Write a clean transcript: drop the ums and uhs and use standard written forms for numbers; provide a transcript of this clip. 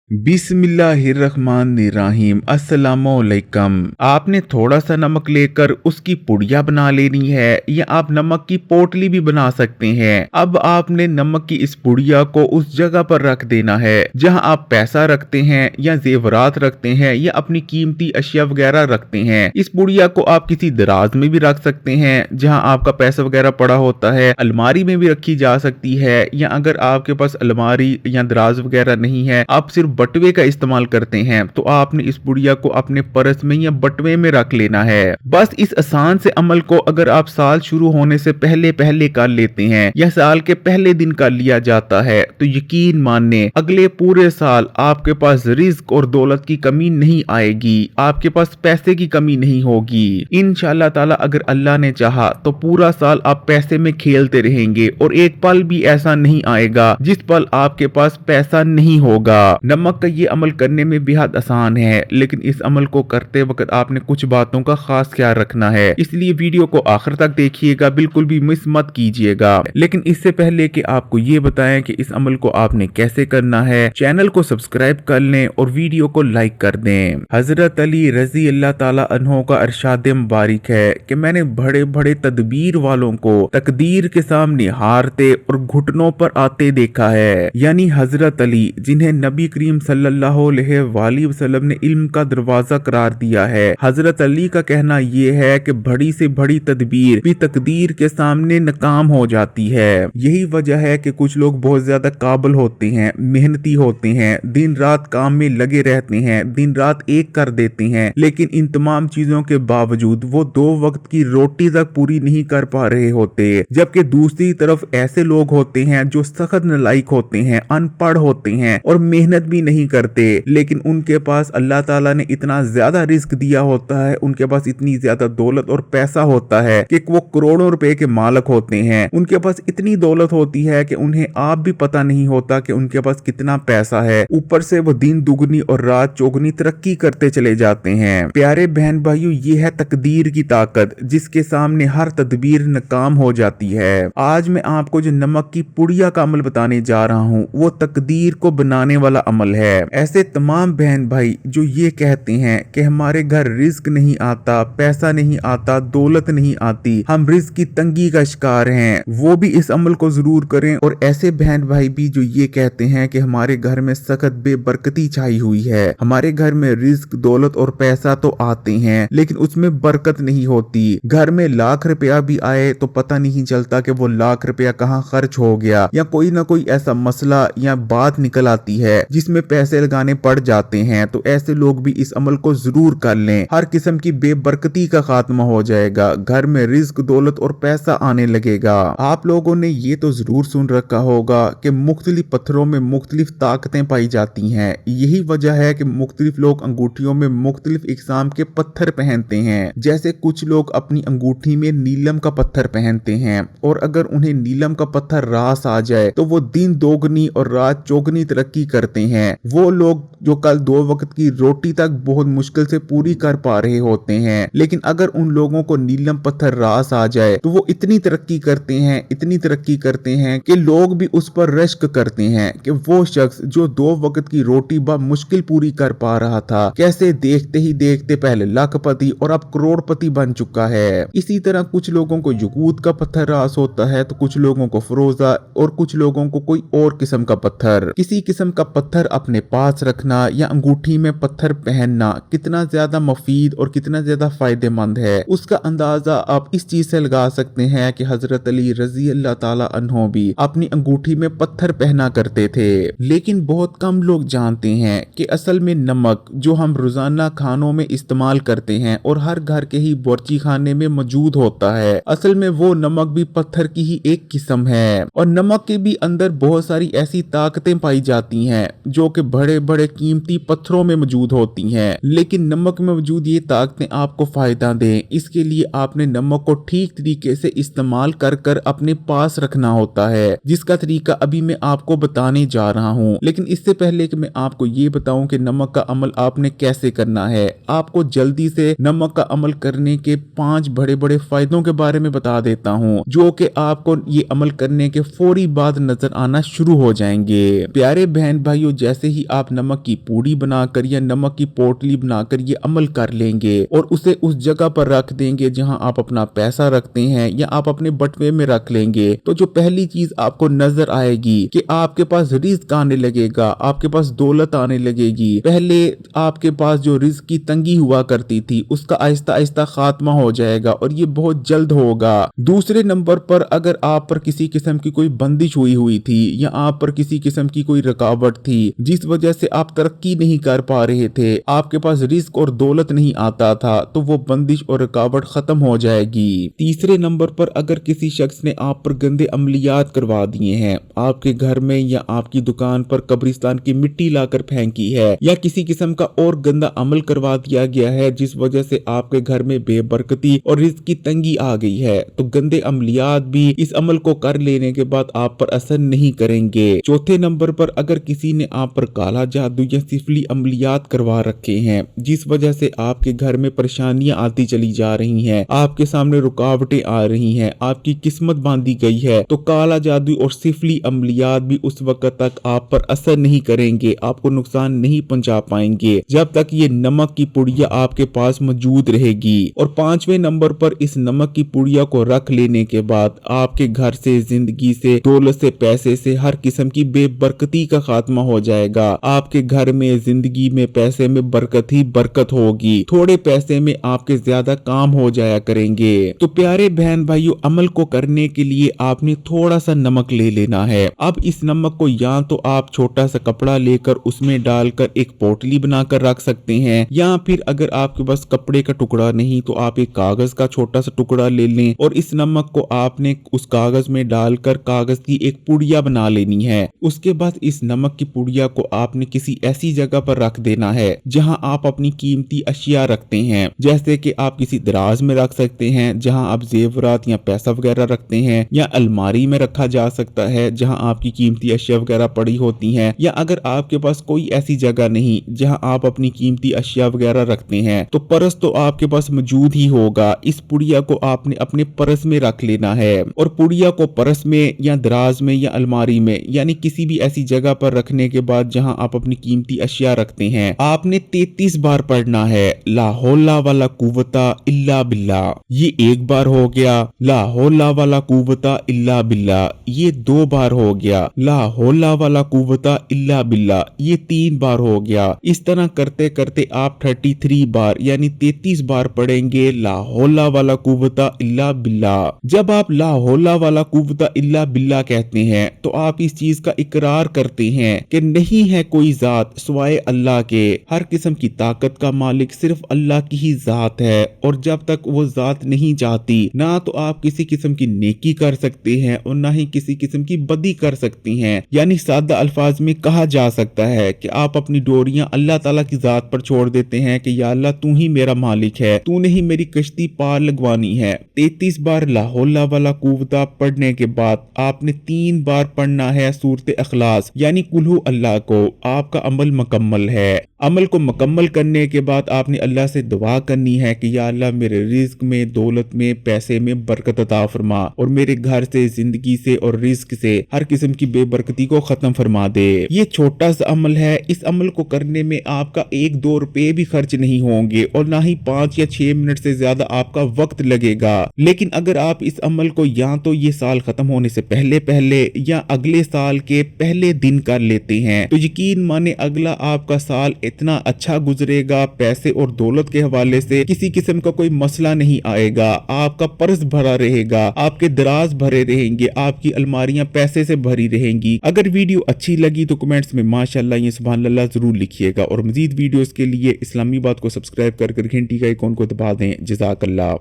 बिस्मिल्लाहिर्रहमानिर्रहीम। अस्सलामुअलैकुम। आपने थोड़ा सा नमक लेकर उसकी पुड़िया बना लेनी है या आप नमक की पोटली भी बना सकते हैं। अब आपने नमक की इस पुड़िया को उस जगह पर रख देना है जहां आप पैसा रखते हैं या जेवरात रखते हैं या अपनी कीमती अशिया वगैरह रखते हैं। इस पुड़िया को आप किसी दराज में भी रख सकते हैं जहां आपका पैसा वगैरह पड़ा होता है। अलमारी में भी रखी जा सकती है, या अगर आपके पास अलमारी या दराज वगैरह नहीं है, आप सिर्फ बटुए का इस्तेमाल करते हैं, तो आपने इस पुड़िया को अपने पर्स में या बटुए में रख लेना है। बस इस आसान से अमल को अगर आप साल शुरू होने से पहले पहले कर लेते हैं या साल के पहले दिन कर लिया जाता है, तो यकीन मानिए अगले पूरे साल आपके पास रिज्क और दौलत की कमी नहीं आएगी, आपके पास पैसे की कमी नहीं होगी। इंशाअल्लाह ताला अगर अल्लाह ने चाहा तो पूरा साल आप पैसे में खेलते रहेंगे और एक पल भी ऐसा नहीं आएगा जिस पल आपके पास पैसा नहीं होगा। नमक का ये अमल करने में बेहद आसान है, लेकिन इस अमल को करते वक्त आपने कुछ बातों का खास ख्याल रखना है, इसलिए वीडियो को आखिर तक देखिएगा, बिल्कुल भी मिस मत कीजिएगा। लेकिन इससे पहले कि आपको ये बताएं कि इस अमल को आपने कैसे करना है, चैनल को सब्सक्राइब कर लें और वीडियो को लाइक कर दें। हजरत अली रजी अल्लाह ताला अन्हो का इरशाद मुबारक है कि मैंने बड़े बड़े तदबीर वालों को तकदीर के सामने हारते और घुटनों पर आते देखा है। यानी हजरत अली, जिन्हें नबी करीम सल्लल्लाहु अलैहि वसल्लम ने इल्म का दरवाजा करार दिया है। हजरत अली का कहना यह है कि बड़ी से बड़ी तदबीर भी तकदीर के सामने नाकाम हो जाती है। यही वजह है कि कुछ लोग बहुत ज्यादा काबिल होते हैं, मेहनती होते हैं, दिन रात काम में लगे रहते हैं, दिन रात एक कर देते हैं, लेकिन इन तमाम चीजों के बावजूद वो 2 वक्त की रोटी तक पूरी नहीं कर पा रहे होते। जबकि दूसरी तरफ ऐसे लोग होते हैं जो सख्त नालायक होते हैं, अनपढ़ होते हैं और मेहनत भी नहीं करते, लेकिन उनके पास अल्लाह ताला ने इतना ज्यादा रिस्क दिया होता है, उनके पास इतनी ज्यादा दौलत और पैसा होता है कि वो करोड़ों रुपए के मालिक होते हैं। उनके पास इतनी दौलत होती है कि उन्हें आप भी पता नहीं होता कि उनके पास कितना पैसा है। ऊपर से वो दिन दुगनी और रात चौगनी तरक्की करते चले जाते हैं। प्यारे बहन भाइयों, ये है तकदीर की ताकत, जिसके सामने हर तदबीर नाकाम हो जाती है। आज मैं आपको जो नमक की पुड़िया का अमल बताने जा रहा हूँ, वो तकदीर को बनाने वाला अमल है। ऐसे तमाम बहन भाई जो ये कहते हैं कि हमारे घर रिज्क नहीं आता, पैसा नहीं आता, दौलत नहीं आती, हम रिज्क की तंगी का शिकार हैं, वो भी इस अमल को जरूर करें। और ऐसे बहन भाई भी जो ये कहते हैं कि हमारे घर में सख्त बेबरकती छाई हुई है, हमारे घर में रिज्क, दौलत और पैसा तो आते हैं लेकिन उसमें बरकत नहीं होती। घर में लाख रुपया भी आए तो पता नहीं चलता कि वो लाख रुपया कहाँ खर्च हो गया, या कोई ना कोई ऐसा मसला या बात निकल आती है जिसमें पैसे लगाने पड़ जाते हैं। तो ऐसे लोग भी इस अमल को जरूर कर लें, हर किस्म की बेबरकती का खात्मा हो जाएगा, घर में रिज्क, दौलत और पैसा आने लगेगा। आप लोगों ने ये तो जरूर सुन रखा होगा कि मुख्तलिफ पत्थरों में मुख्तलिफ ताकतें पाई जाती हैं। यही वजह है कि मुख्तलिफ लोग अंगूठियों में मुख्तलिफ इकसाम के पत्थर पहनते हैं। जैसे कुछ लोग अपनी अंगूठी में नीलम का पत्थर पहनते हैं, और अगर उन्हें नीलम का पत्थर रास आ जाए तो वो दिन दोगुनी और रात चौगुनी तरक्की करते हैं। वो लोग जो कल 2 वक्त की रोटी तक बहुत मुश्किल से पूरी कर पा रहे होते हैं, लेकिन अगर उन लोगों को नीलम पत्थर रास आ जाए तो वो इतनी तरक्की करते हैं, इतनी तरक्की करते हैं कि लोग भी उस पर रश्क करते हैं कि वो शख्स जो 2 वक्त की रोटी बा मुश्किल पूरी कर पा रहा था, कैसे देखते ही देखते पहले लाखपति और अब करोड़पति बन चुका है। इसी तरह कुछ लोगों को यकूत का पत्थर रास होता है, तो कुछ लोगों को फरोजा और कुछ लोगों को कोई और किस्म का पत्थर। किसी किस्म का पत्थर अपने पास रखना या अंगूठी में पत्थर पहनना कितना ज्यादा मुफीद और कितना ज्यादा फायदेमंद है, उसका अंदाजा आप इस चीज से लगा सकते हैं कि हजरत अली रजी अल्लाह ताला अन्हो भी अपनी अंगूठी में पत्थर पहना करते थे। लेकिन बहुत कम लोग जानते हैं कि असल में नमक जो हम रोजाना खानों में इस्तेमाल करते हैं और हर घर के ही बावर्ची खाने में मौजूद होता है, असल में वो नमक भी पत्थर की ही एक किस्म है। और नमक के भी अंदर बहुत सारी ऐसी ताकतें पाई जाती हैं जो कि बड़े बड़े कीमती पत्थरों में मौजूद होती हैं, लेकिन नमक में मौजूद ये ताकतें आपको फायदा दें, इसके लिए आपने नमक को ठीक तरीके से इस्तेमाल कर कर अपने पास रखना होता है, जिसका तरीका अभी मैं आपको बताने जा रहा हूँ। लेकिन इससे पहले कि मैं आपको ये बताऊं कि नमक का अमल आपने कैसे करना है, आपको जल्दी से नमक का अमल करने के 5 बड़े बड़े फायदों के बारे में बता देता हूँ, जो कि आपको ये अमल करने के फौरी बाद नजर आना शुरू हो जाएंगे। प्यारे बहन भाइयों, जैसे ही आप नमक की पूड़ी बनाकर या नमक की पोटली बनाकर ये अमल कर लेंगे और उसे उस जगह पर रख देंगे जहां आप अपना पैसा रखते हैं या आप अपने बटुए में रख लेंगे, तो जो पहली चीज आपको नजर आएगी कि आपके पास रिज्क आने लगेगा, आपके पास दौलत आने लगेगी। पहले आपके पास जो रिज्क की तंगी हुआ करती थी उसका आहिस्ता आहिस्ता खात्मा हो जाएगा और ये बहुत जल्द होगा। दूसरे नंबर पर अगर आप पर किसी किस्म की कोई बंदिश हुई थी या आप पर किसी किस्म की कोई रुकावट थी जिस वजह से आप तरक्की नहीं कर पा रहे थे, आपके पास रिज्क और दौलत नहीं आता था, तो वो बंदिश और रुकावट खत्म हो जाएगी। तीसरे नंबर पर अगर किसी शख्स ने आप पर गंदे अमलियात करवा दिए हैं, आपके घर में या आपकी दुकान पर कब्रिस्तान की मिट्टी लाकर फेंकी है या किसी किस्म का और गंदा अमल करवा दिया गया है जिस वजह से आपके घर में बेबरकती और रिज्क की तंगी आ गई है, तो गंदे अमलियात भी इस अमल को कर लेने के बाद आप पर असर नहीं करेंगे। चौथे नंबर पर अगर किसी ने आप पर काला जादू या सिफली अमलियात करवा रखे हैं जिस वजह से आपके घर में परेशानियां आती चली जा रही हैं, आपके सामने रुकावटें आ रही हैं, आपकी किस्मत बांधी गई है, तो काला जादू और सिफली अमलियात भी उस वक्त तक आप पर असर नहीं करेंगे, आपको नुकसान नहीं पहुंचा पाएंगे जब तक ये नमक की पुड़िया आपके पास मौजूद रहेगी। और पांचवें नंबर पर इस नमक की पुड़िया को रख लेने के बाद आपके घर से, जिंदगी से, दौलत से, पैसे से हर किस्म की बेबरकती का खात्मा हो जाएगा। आपके घर में, जिंदगी में, पैसे में बरकत ही बरकत होगी। थोड़े पैसे में आपके ज्यादा काम हो जाया करेंगे। तो प्यारे बहन भाइयों, अमल को करने के लिए आपने थोड़ा सा नमक ले लेना है। अब इस नमक को या तो आप छोटा सा कपड़ा लेकर उसमें डालकर एक पोटली बनाकर रख सकते हैं, या फिर अगर आपके पास कपड़े का टुकड़ा नहीं तो आप एक कागज का छोटा सा टुकड़ा ले लें और इस नमक को आपने उस कागज में डालकर कागज की एक पुड़िया बना लेनी है। उसके बाद इस नमक की पुड़िया को आपने किसी ऐसी जगह पर रख देना है जहां आप अपनी कीमती अशिया रखते हैं, जैसे कि आप किसी दराज में रख सकते हैं जहां आप जेवरात या पैसा वगैरह रखते हैं, या अलमारी में रखा जा सकता है जहां आपकी कीमती अशिया वगैरह पड़ी होती हैं, या अगर आपके पास कोई ऐसी जगह नहीं जहां आप अपनी कीमती अशिया वगैरह रखते हैं तो पर्स तो आपके पास मौजूद ही होगा। इस पुड़िया को आपने अपने पर्स में रख लेना है और पुड़िया को पर्स में या दराज में या अलमारी में यानी किसी भी ऐसी जगह पर रखने के बाद जहां आप अपनी कीमती अशिया रखते हैं, आपने 33 बार पढ़ना है ला हौला वाला कुव्वता इल्ला बिल्ला। ये एक बार हो गया। ला हौला वाला कुव्वता इल्ला बिल्ला ये 2 बार हो गया। ला हौला वाला कुव्वता इल्ला बिल्ला ये 3 बार हो गया। इस तरह करते करते आप 33 बार यानी 33 बार पढ़ेंगे ला हौला वाला कुव्वता इल्ला बिल्ला। जब आप ला हौला वाला कुव्वता इल्ला बिल्ला कहते हैं तो आप इस चीज का इकरार करते हैं कि नहीं है कोई जात सिवाय अल्लाह के, हर किस्म की ताकत का मालिक सिर्फ अल्लाह की ही जात है, और जब तक वो जात नहीं चाहती ना तो आप किसी किस्म की नेकी कर सकते हैं और ना ही किसी किस्म की बदी कर सकती हैं। यानी सादा अल्फाज में कहा जा सकता है कि आप अपनी डोरियां अल्लाह ताला की जात पर छोड़ देते हैं कि या अल्लाह तू ही मेरा मालिक है, तूने ही मेरी कश्ती पार लगवानी है। 33 बार ला हौला वाला कुव्वता पढ़ने के बाद आपने 3 बार पढ़ना है सूरत इखलास यानी कुल्हू अल्लाह को। आपका अमल मुकम्मल है। अमल को मुकम्मल करने के बाद आपने अल्लाह से दुआ करनी है कि या अल्लाह मेरे रिज्क में, दौलत में, पैसे में बरकत अता फरमा और मेरे घर से, जिंदगी से और रिज्क से हर किस्म की बेबरकती को खत्म फरमा दे। ये छोटा सा अमल है। इस अमल को करने में आपका 1-2 रुपए भी खर्च नहीं होंगे और ना ही 5 या 6 मिनट से ज्यादा आपका वक्त लगेगा। लेकिन अगर आप इस अमल को या तो ये साल खत्म होने से पहले पहले या अगले साल के पहले दिन कर लेते हैं तो यकीन माने अगला आपका साल इतना अच्छा गुजरेगा, पैसे और दौलत के हवाले से किसी किस्म का कोई मसला नहीं आएगा। आपका पर्स भरा रहेगा, आपके दराज भरे रहेंगे, आपकी अलमारियां पैसे से भरी रहेंगी। अगर वीडियो अच्छी लगी तो कमेंट्स में माशाअल्लाह या सुभान अल्लाह जरूर लिखिएगा और मजीद वीडियोस के लिए इस्लामी बात को सब्सक्राइब कर घंटी का आइकॉन को दबा दें। जज़ाकल्लाह।